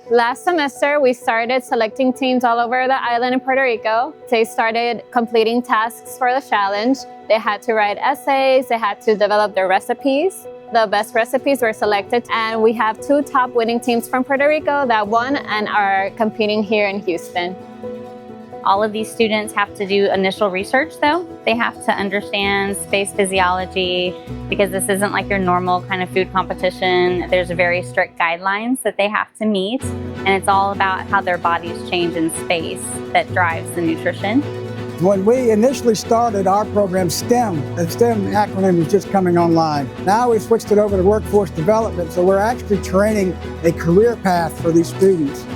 Last semester, we started selecting teams all over the island in Puerto Rico. They started completing tasks for the challenge. They had to write essays, they had to develop their recipes. The best recipes were selected, and we have 2 top winning teams from Puerto Rico that won and are competing here in Houston. All of these students have to do initial research though. They have to understand space physiology because this isn't like your normal kind of food competition. There's very strict guidelines that they have to meet, and it's all about how their bodies change in space that drives the nutrition. When we initially started our program, STEM, the STEM acronym was just coming online. Now we've switched it over to workforce development, so we're actually training a career path for these students.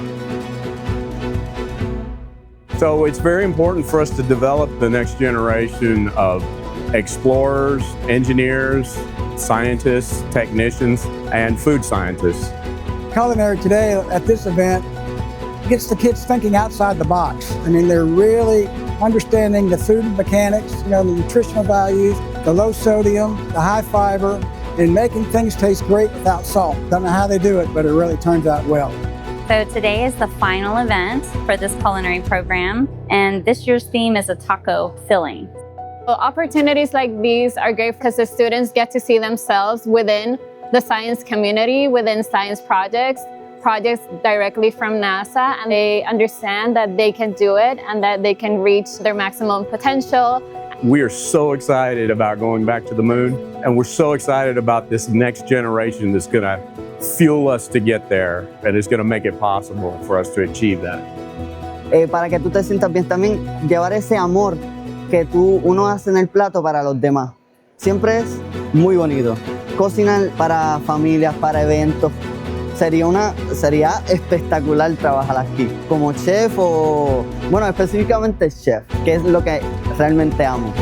So it's very important for us to develop the next generation of explorers, engineers, scientists, technicians, and food scientists. Culinary today at this event gets the kids thinking outside the box. I mean, they're really understanding the food mechanics, the nutritional values, the low sodium, the high fiber, and making things taste great without salt. Don't know how they do it, but it really turns out well. So today is the final event for this culinary program, and this year's theme is a taco filling. Well, opportunities like these are great because the students get to see themselves within the science community, within science projects directly from NASA, and they understand that they can do it and that they can reach their maximum potential. We are so excited about going back to the moon, and we're so excited about this next generation that's going to fuel us to get there, and it's going to make it possible for us to achieve that. Para que tú te sientas bien también, llevar ese amor que uno hace en el plato para los demás. Siempre es muy bonito. Cocinar para familias, para eventos. Sería espectacular trabajar aquí. Como chef o, bueno, específicamente chef, que es lo que realmente amo.